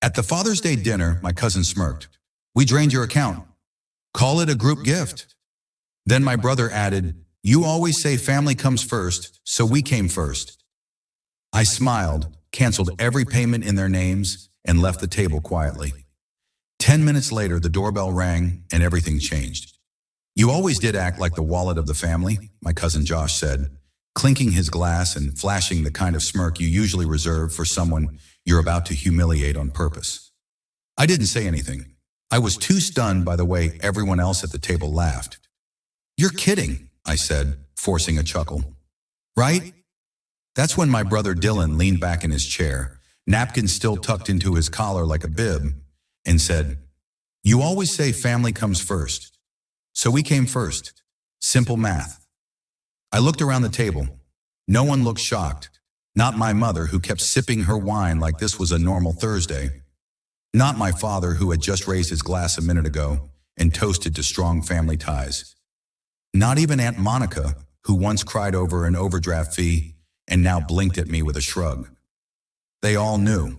At the Father's Day dinner, my cousin smirked. We drained your account. Call it a group gift. Then my brother added, you always say family comes first, so we came first. I smiled, canceled every payment in their names, and left the table quietly. 10 minutes later, the doorbell rang and everything changed. You always did act like the wallet of the family, my cousin Josh said, clinking his glass and flashing the kind of smirk you usually reserve for someone you're about to humiliate on purpose. I didn't say anything. I was too stunned by the way everyone else at the table laughed. You're kidding, I said, forcing a chuckle. Right? That's when my brother Dylan leaned back in his chair, napkin still tucked into his collar like a bib, and said, you always say family comes first. So we came first. Simple math. I looked around the table. No one looked shocked. Not my mother, who kept sipping her wine like this was a normal Thursday. Not my father, who had just raised his glass a minute ago and toasted to strong family ties. Not even Aunt Monica, who once cried over an overdraft fee and now blinked at me with a shrug. They all knew.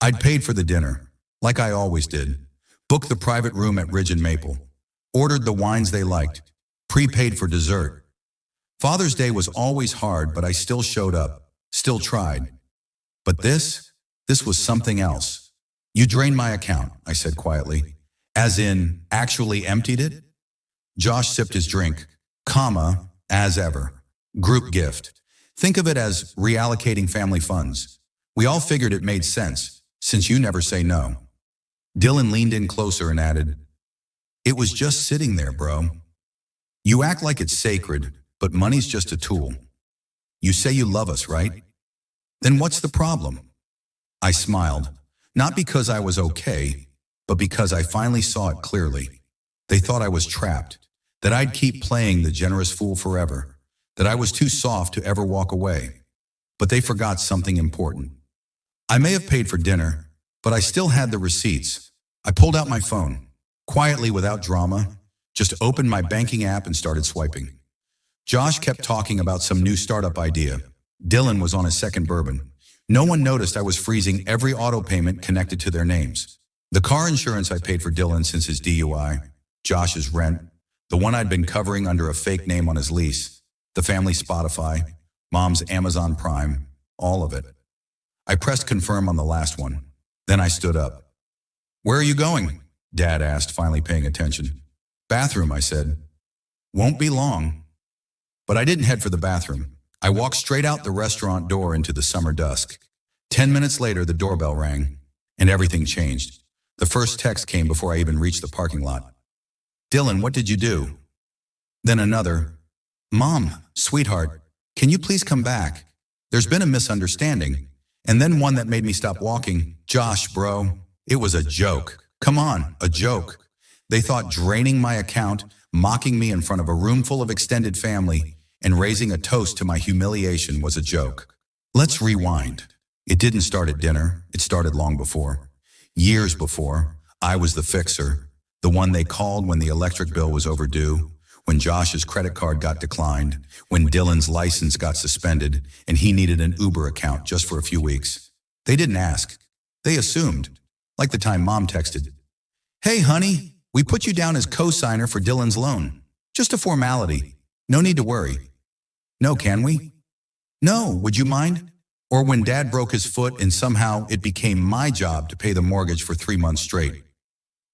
I'd paid for the dinner, like I always did, booked the private room at Ridge and Maple, ordered the wines they liked, prepaid for dessert. Father's Day was always hard, but I still showed up, still tried. But this was something else. You drained my account, I said quietly. As in, actually emptied it? Josh sipped his drink, as ever. Group gift. Think of it as reallocating family funds. We all figured it made sense, since you never say no. Dylan leaned in closer and added, it was just sitting there, bro. You act like it's sacred, but money's just a tool. You say you love us, right? Then what's the problem? I smiled, not because I was okay, but because I finally saw it clearly. They thought I was trapped, that I'd keep playing the generous fool forever, that I was too soft to ever walk away. But they forgot something important. I may have paid for dinner, but I still had the receipts. I pulled out my phone, quietly without drama, just opened my banking app and started swiping. Josh kept talking about some new startup idea. Dylan was on his second bourbon. No one noticed I was freezing every auto payment connected to their names. The car insurance I paid for Dylan since his DUI, Josh's rent, the one I'd been covering under a fake name on his lease, the family Spotify, Mom's Amazon Prime, all of it. I pressed confirm on the last one. Then I stood up. Where are you going? Dad asked, finally paying attention. Bathroom, I said. Won't be long. But I didn't head for the bathroom. I walked straight out the restaurant door into the summer dusk. 10 minutes later, the doorbell rang, and everything changed. The first text came before I even reached the parking lot. Dylan, what did you do? Then another. Mom, sweetheart, can you please come back? There's been a misunderstanding. And then one that made me stop walking. Josh, bro, it was a joke. Come on, a joke. They thought draining my account, mocking me in front of a room full of extended family, and raising a toast to my humiliation was a joke. Let's rewind. It didn't start at dinner. It started long before. Years before, I was the fixer, the one they called when the electric bill was overdue, when Josh's credit card got declined, when Dylan's license got suspended, and he needed an Uber account just for a few weeks. They didn't ask. They assumed. Like the time Mom texted, "Hey, honey, we put you down as co-signer for Dylan's loan. Just a formality. No need to worry." No, can we? No, would you mind? Or when Dad broke his foot and somehow it became my job to pay the mortgage for 3 months straight.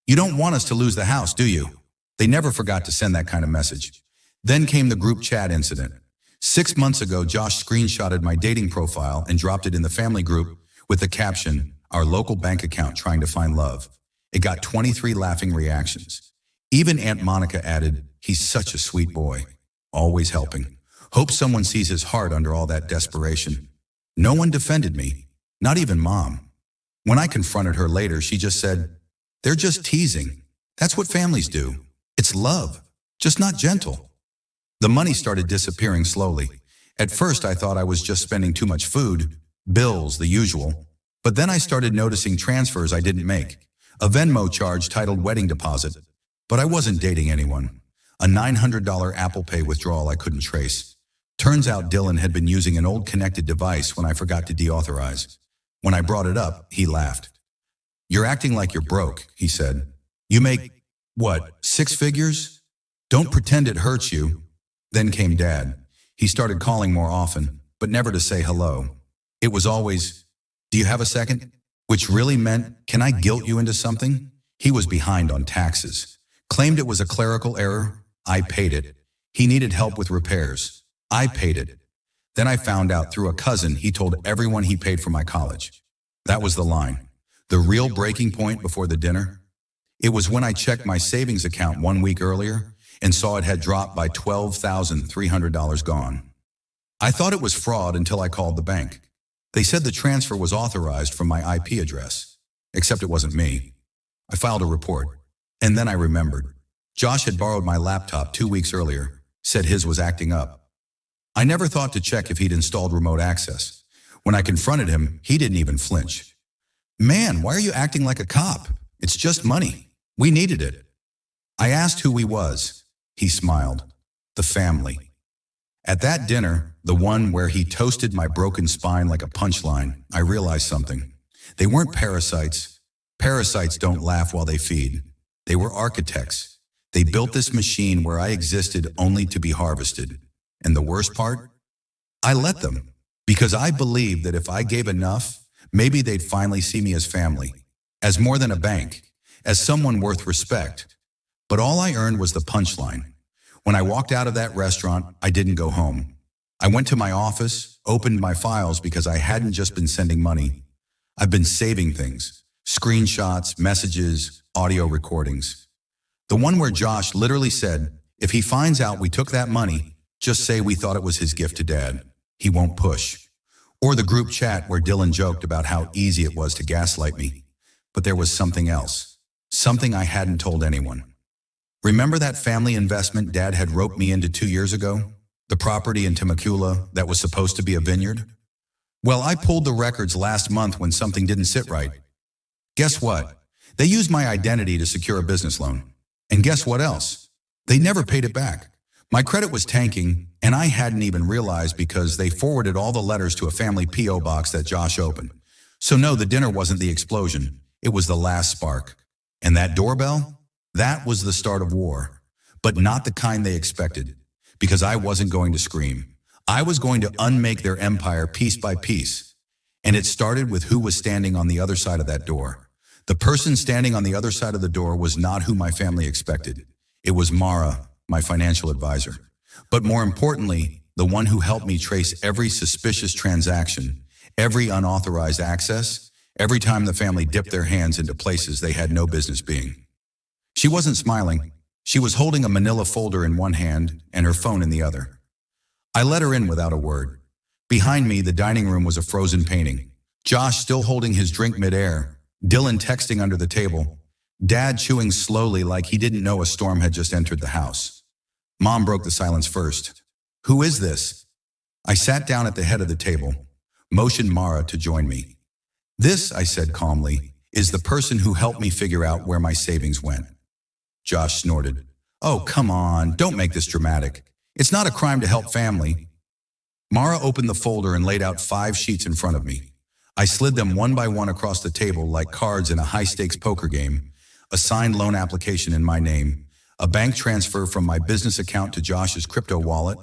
You don't want us to lose the house, do you? They never forgot to send that kind of message. Then came the group chat incident. 6 months ago, Josh screenshotted my dating profile and dropped it in the family group with the caption, "Our local bank account trying to find love." It got 23 laughing reactions. Even Aunt Monica added, "He's such a sweet boy, always helping. Hope someone sees his heart under all that desperation." No one defended me, not even Mom. When I confronted her later, she just said, "They're just teasing. That's what families do. It's love, just not gentle." The money started disappearing slowly. At first, I thought I was just spending too much food, bills, the usual. But then I started noticing transfers I didn't make. A Venmo charge titled wedding deposit. But I wasn't dating anyone. A $900 Apple Pay withdrawal I couldn't trace. Turns out Dylan had been using an old connected device when I forgot to deauthorize. When I brought it up, he laughed. You're acting like you're broke, he said. You make, what, 6 figures? Don't pretend it hurts you. Then came Dad. He started calling more often, but never to say hello. It was always, do you have a second? Which really meant, can I guilt you into something? He was behind on taxes. Claimed it was a clerical error. I paid it. He needed help with repairs. I paid it. Then I found out through a cousin he told everyone he paid for my college. That was the line. The real breaking point before the dinner? It was when I checked my savings account 1 week earlier and saw it had dropped by $12,300 gone. I thought it was fraud until I called the bank. They said the transfer was authorized from my IP address, except it wasn't me. I filed a report, and then I remembered. Josh had borrowed my laptop 2 weeks earlier, said his was acting up. I never thought to check if he'd installed remote access. When I confronted him, he didn't even flinch. Man, why are you acting like a cop? It's just money. We needed it. I asked who he was. He smiled. The family. At that dinner, the one where he toasted my broken spine like a punchline, I realized something. They weren't parasites. Parasites don't laugh while they feed. They were architects. They built this machine where I existed only to be harvested. And the worst part? I let them. Because I believed that if I gave enough, maybe they'd finally see me as family. As more than a bank. As someone worth respect. But all I earned was the punchline. When I walked out of that restaurant, I didn't go home. I went to my office, opened my files because I hadn't just been sending money. I've been saving things. Screenshots, messages, audio recordings. The one where Josh literally said, if he finds out we took that money, just say we thought it was his gift to Dad. He won't push. Or the group chat where Dylan joked about how easy it was to gaslight me. But there was something else. Something I hadn't told anyone. Remember that family investment Dad had roped me into 2 years ago? The property in Temecula that was supposed to be a vineyard? Well, I pulled the records last month when something didn't sit right. Guess what? They used my identity to secure a business loan. And guess what else? They never paid it back. My credit was tanking, and I hadn't even realized because they forwarded all the letters to a family P.O. box that Josh opened. So no, the dinner wasn't the explosion. It was the last spark. And that doorbell? That was the start of war. But not the kind they expected. Because I wasn't going to scream. I was going to unmake their empire piece by piece. And it started with who was standing on the other side of that door. The person standing on the other side of the door was not who my family expected. It was Mara, my financial advisor. But more importantly, the one who helped me trace every suspicious transaction, every unauthorized access, every time the family dipped their hands into places they had no business being. She wasn't smiling. She was holding a manila folder in one hand and her phone in the other. I let her in without a word. Behind me, the dining room was a frozen painting. Josh still holding his drink midair. Dylan texting under the table. Dad chewing slowly like he didn't know a storm had just entered the house. Mom broke the silence first. Who is this? I sat down at the head of the table, motioned Mara to join me. This, I said calmly, is the person who helped me figure out where my savings went. Josh snorted. Oh, come on, don't make this dramatic. It's not a crime to help family. Mara opened the folder and laid out 5 sheets in front of me. I slid them one by one across the table like cards in a high-stakes poker game. A signed loan application in my name, a bank transfer from my business account to Josh's crypto wallet,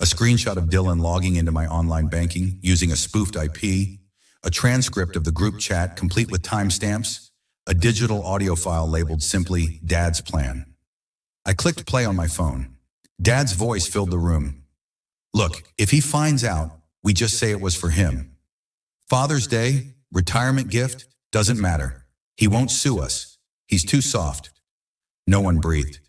a screenshot of Dylan logging into my online banking using a spoofed IP, a transcript of the group chat complete with timestamps, a digital audio file labeled simply Dad's Plan. I clicked play on my phone. Dad's voice filled the room. Look, if he finds out, we just say it was for him. Father's Day, retirement gift, doesn't matter. He won't sue us. He's too soft. No one breathed.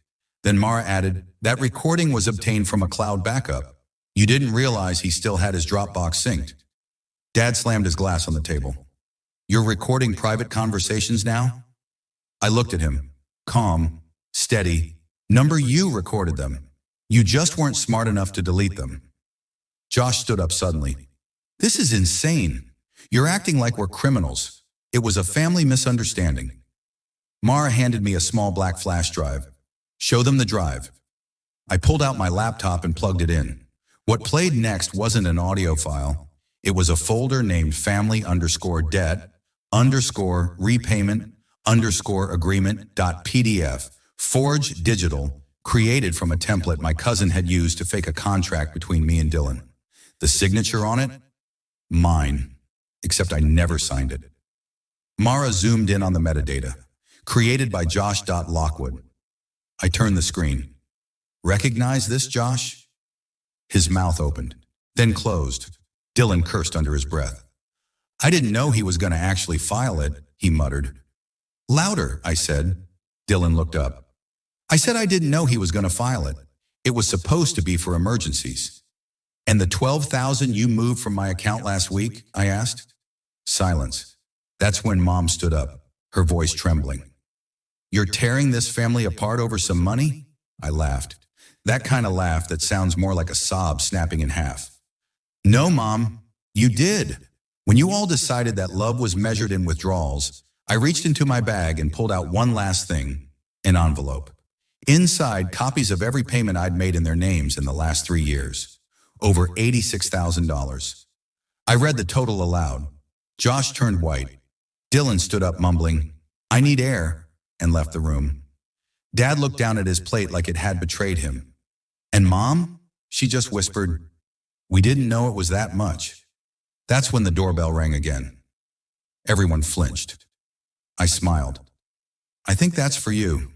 Then Mara added, that recording was obtained from a cloud backup. You didn't realize he still had his Dropbox synced. Dad slammed his glass on the table. You're recording private conversations now? I looked at him, calm, steady. Number you recorded them. You just weren't smart enough to delete them. Josh stood up suddenly. This is insane. You're acting like we're criminals. It was a family misunderstanding. Mara handed me a small black flash drive. Show them the drive. I pulled out my laptop and plugged it in. What played next wasn't an audio file. It was a folder named family_debt_repayment _agreement.pdf, forged digital, created from a template my cousin had used to fake a contract between me and Dylan. The signature on it? Mine. Except I never signed it. Mara zoomed in on the metadata. Created by Josh.Lockwood. I turned the screen. Recognize this, Josh? His mouth opened, then closed. Dylan cursed under his breath. I didn't know he was going to actually file it, he muttered. Louder, I said. Dylan looked up. I said I didn't know he was going to file it. It was supposed to be for emergencies. And the $12,000 you moved from my account last week? I asked. Silence. That's when Mom stood up, her voice trembling. You're tearing this family apart over some money? I laughed. That kind of laugh that sounds more like a sob snapping in half. No, Mom, you did. When you all decided that love was measured in withdrawals, I reached into my bag and pulled out one last thing, an envelope. Inside, copies of every payment I'd made in their names in the last 3 years. Over $86,000. I read the total aloud. Josh turned white. Dylan stood up mumbling, I need air, and left the room. Dad looked down at his plate like it had betrayed him. And Mom? She just whispered, we didn't know it was that much. That's when the doorbell rang again. Everyone flinched. I smiled. I think that's for you.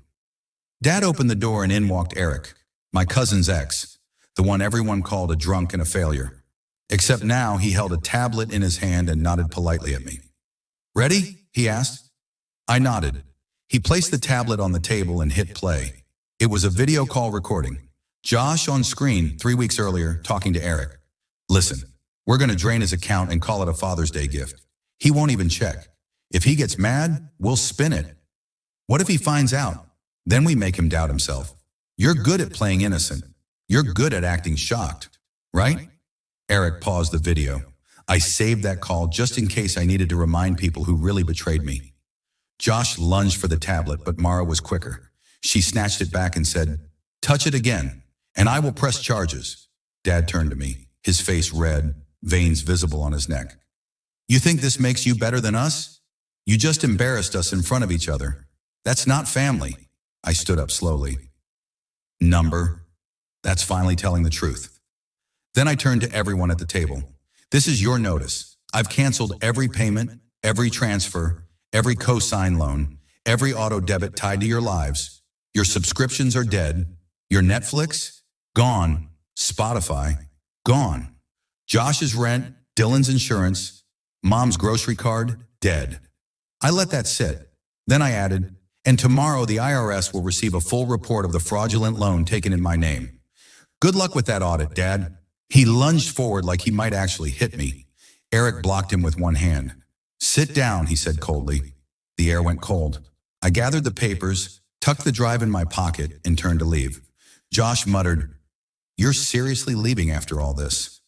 Dad opened the door and in walked Eric, my cousin's ex, the one everyone called a drunk and a failure. Except now he held a tablet in his hand and nodded politely at me. Ready? He asked. I nodded. He placed the tablet on the table and hit play. It was a video call recording. Josh on screen 3 weeks earlier talking to Eric. Listen, we're going to drain his account and call it a Father's Day gift. He won't even check. If he gets mad, we'll spin it. What if he finds out? Then we make him doubt himself. You're good at playing innocent. You're good at acting shocked, right? Eric paused the video. I saved that call just in case I needed to remind people who really betrayed me. Josh lunged for the tablet, but Mara was quicker. She snatched it back and said, touch it again, and I will press charges. Dad turned to me, his face red, veins visible on his neck. You think this makes you better than us? You just embarrassed us in front of each other. That's not family. I stood up slowly. Number. That's finally telling the truth. Then I turned to everyone at the table. This is your notice. I've canceled every payment, every transfer, every co-sign loan, every auto debit tied to your lives. Your subscriptions are dead. Your Netflix? Gone. Spotify? Gone. Josh's rent, Dylan's insurance, Mom's grocery card? Dead. I let that sit. Then I added, and tomorrow the IRS will receive a full report of the fraudulent loan taken in my name. Good luck with that audit, Dad. He lunged forward like he might actually hit me. Eric blocked him with one hand. Sit down, he said coldly. The air went cold. I gathered the papers, tucked the drive in my pocket, and turned to leave. Josh muttered, you're seriously leaving after all this?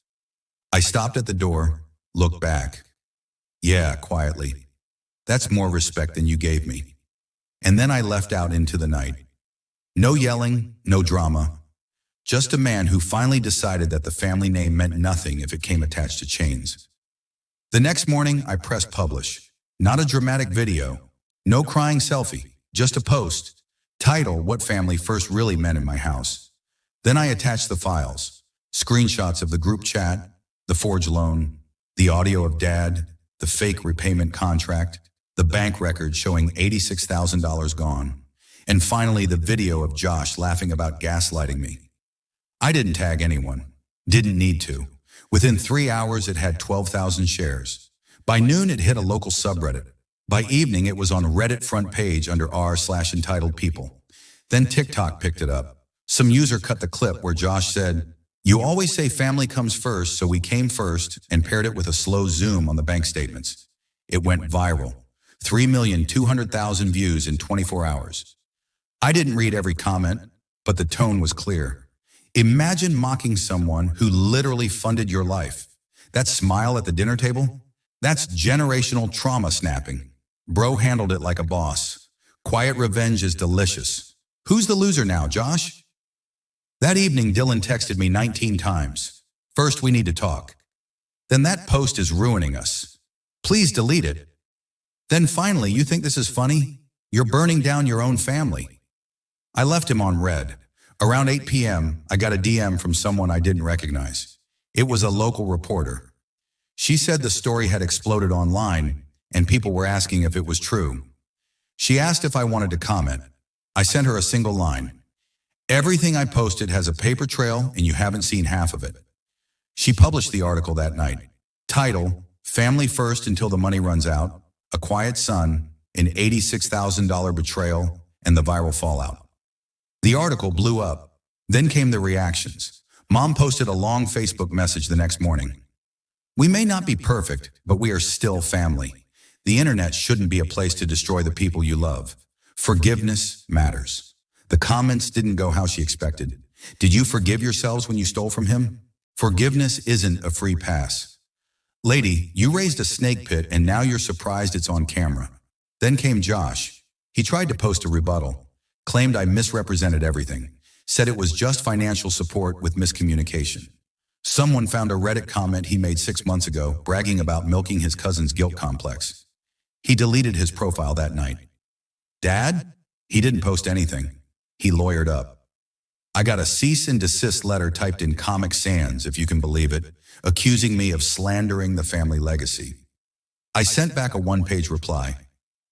I stopped at the door, looked back. Yeah, quietly. That's more respect than you gave me. And then I left out into the night. No yelling, no drama. Just a man who finally decided that the family name meant nothing if it came attached to chains. The next morning, I pressed publish. Not a dramatic video. No crying selfie. Just a post. Title, What Family First Really Meant in My House. Then I attached the files. Screenshots of the group chat, the forged loan, the audio of Dad, the fake repayment contract, the bank record showing $86,000 gone, and finally the video of Josh laughing about gaslighting me. I didn't tag anyone. Didn't need to. Within 3 hours, it had 12,000 shares. By noon, it hit a local subreddit. By evening, it was on Reddit front page under r/entitled people. Then TikTok picked it up. Some user cut the clip where Josh said, you always say family comes first, so we came first, and paired it with a slow zoom on the bank statements. It went viral. 3,200,000 views in 24 hours. I didn't read every comment, but the tone was clear. Imagine mocking someone who literally funded your life. That smile at the dinner table? That's generational trauma snapping. Bro handled it like a boss. Quiet revenge is delicious. Who's the loser now, Josh? That evening, Dylan texted me 19 times. First, we need to talk. Then that post is ruining us. Please delete it. Then finally, you think this is funny? You're burning down your own family. I left him on red. Around 8 p.m., I got a DM from someone I didn't recognize. It was a local reporter. She said the story had exploded online and people were asking if it was true. She asked if I wanted to comment. I sent her a single line. Everything I posted has a paper trail and you haven't seen half of it. She published the article that night. Title, Family First Until the Money Runs Out, A Quiet Son, an $86,000 betrayal, and the viral fallout. The article blew up. Then came the reactions. Mom posted a long Facebook message the next morning. We may not be perfect, but we are still family. The internet shouldn't be a place to destroy the people you love. Forgiveness matters. The comments didn't go how she expected. Did you forgive yourselves when you stole from him? Forgiveness isn't a free pass. Lady, you raised a snake pit and now you're surprised it's on camera. Then came Josh. He tried to post a rebuttal, claimed I misrepresented everything, said it was just financial support with miscommunication. Someone found a Reddit comment he made 6 months ago, bragging about milking his cousin's guilt complex. He deleted his profile that night. Dad? He didn't post anything. He lawyered up. I got a cease and desist letter typed in Comic Sans, if you can believe it, accusing me of slandering the family legacy. I sent back a one-page reply.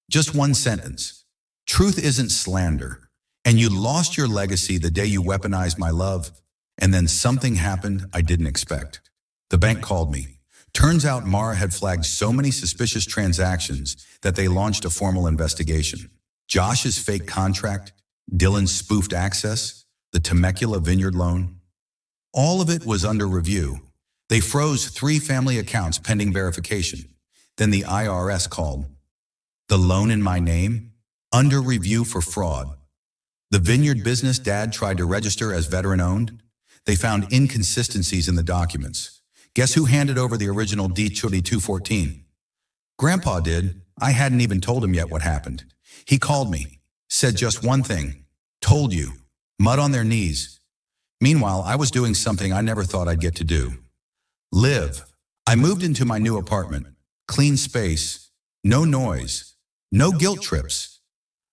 Just one sentence. Truth isn't slander. And you lost your legacy the day you weaponized my love. And then something happened I didn't expect. The bank called me. Turns out Mara had flagged so many suspicious transactions that they launched a formal investigation. Josh's fake contract, Dylan's spoofed access, the Temecula Vineyard loan. All of it was under review. They froze 3 family accounts pending verification. Then the IRS called. The loan in my name? Under review for fraud. The vineyard business Dad tried to register as veteran-owned? They found inconsistencies in the documents. Guess who handed over the original D-214? Grandpa did. I hadn't even told him yet what happened. He called me, said just one thing. Told you. Mud on their knees. Meanwhile, I was doing something I never thought I'd get to do. Live. I moved into my new apartment. Clean space. No noise. No guilt trips.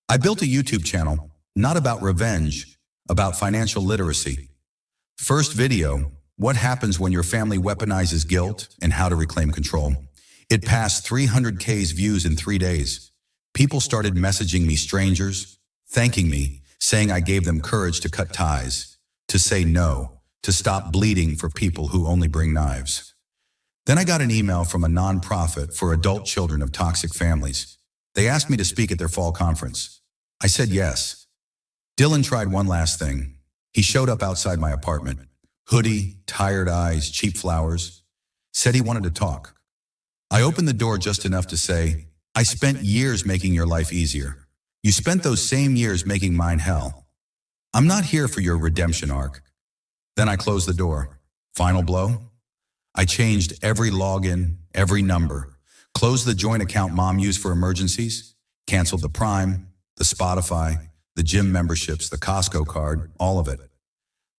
I built a YouTube channel, not about revenge, about financial literacy. First video, what happens when your family weaponizes guilt and how to reclaim control. It passed 300,000 views in 3 days. People started messaging me, strangers, thanking me, saying I gave them courage to cut ties, to say no, to stop bleeding for people who only bring knives. Then I got an email from a nonprofit for adult children of toxic families. They asked me to speak at their fall conference. I said yes. Dylan tried one last thing. He showed up outside my apartment. Hoodie, tired eyes, cheap flowers. Said he wanted to talk. I opened the door just enough to say, I spent years making your life easier. You spent those same years making mine hell. I'm not here for your redemption arc. Then I closed the door. Final blow? I changed every login, every number. Closed the joint account Mom used for emergencies. Canceled the Prime, the Spotify, the gym memberships, the Costco card, all of it.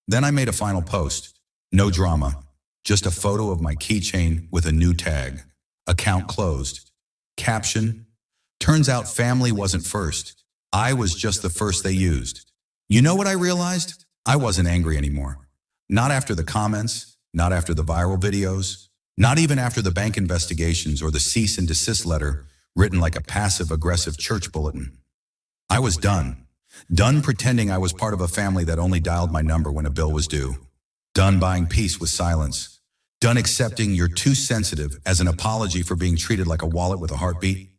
Then I made a final post. No drama. Just a photo of my keychain with a new tag. Account closed. Caption, turns out family wasn't first. I was just the first they used. You know what I realized? I wasn't angry anymore. Not after the comments, not after the viral videos, not even after the bank investigations or the cease and desist letter written like a passive-aggressive church bulletin. I was done. Done pretending I was part of a family that only dialed my number when a bill was due. Done buying peace with silence. Done accepting you're too sensitive as an apology for being treated like a wallet with a heartbeat.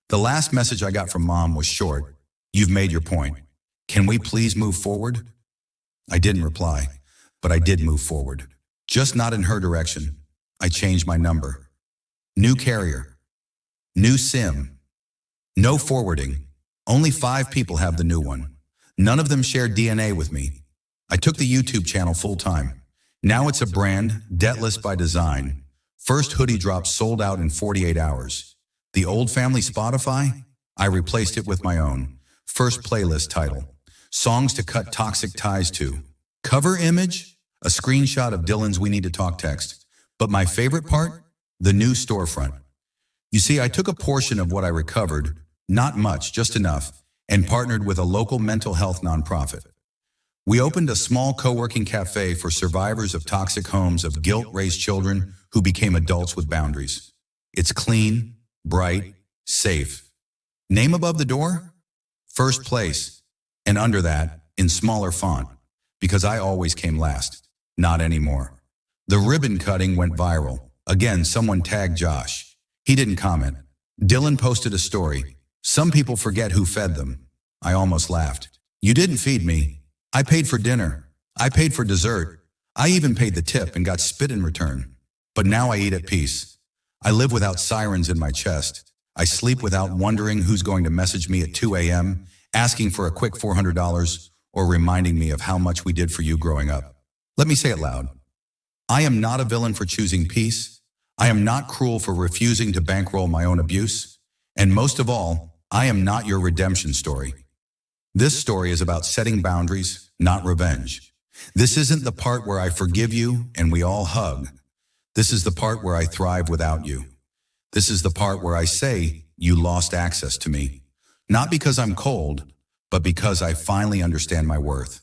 The last message I got from Mom was short. You've made your point. Can we please move forward? I didn't reply, but I did move forward. Just not in her direction. I changed my number. New carrier. New SIM. No forwarding. Only 5 people have the new one. None of them shared DNA with me. I took the YouTube channel full-time. Now it's a brand, debtless by design. First hoodie drop sold out in 48 hours. The old family Spotify? I replaced it with my own. First playlist title. Songs to cut toxic ties to. Cover image? A screenshot of Dylan's We Need to Talk text. But my favorite part? The new storefront. You see, I took a portion of what I recovered, not much, just enough, and partnered with a local mental health nonprofit. We opened a small co-working cafe for survivors of toxic homes of guilt-raised children who became adults with boundaries. It's clean, bright, safe. Name above the door? First place. And under that, in smaller font, because I always came last. Not anymore. The ribbon cutting went viral. Again, someone tagged Josh. He didn't comment. Dylan posted a story. Some people forget who fed them. I almost laughed. You didn't feed me. I paid for dinner. I paid for dessert. I even paid the tip and got spit in return. But now I eat at peace. I live without sirens in my chest. I sleep without wondering who's going to message me at 2 a.m., asking for a quick $400, or reminding me of how much we did for you growing up. Let me say it loud. I am not a villain for choosing peace. I am not cruel for refusing to bankroll my own abuse. And most of all, I am not your redemption story. This story is about setting boundaries, not revenge. This isn't the part where I forgive you and we all hug. This is the part where I thrive without you. This is the part where I say you lost access to me. Not because I'm cold, but because I finally understand my worth.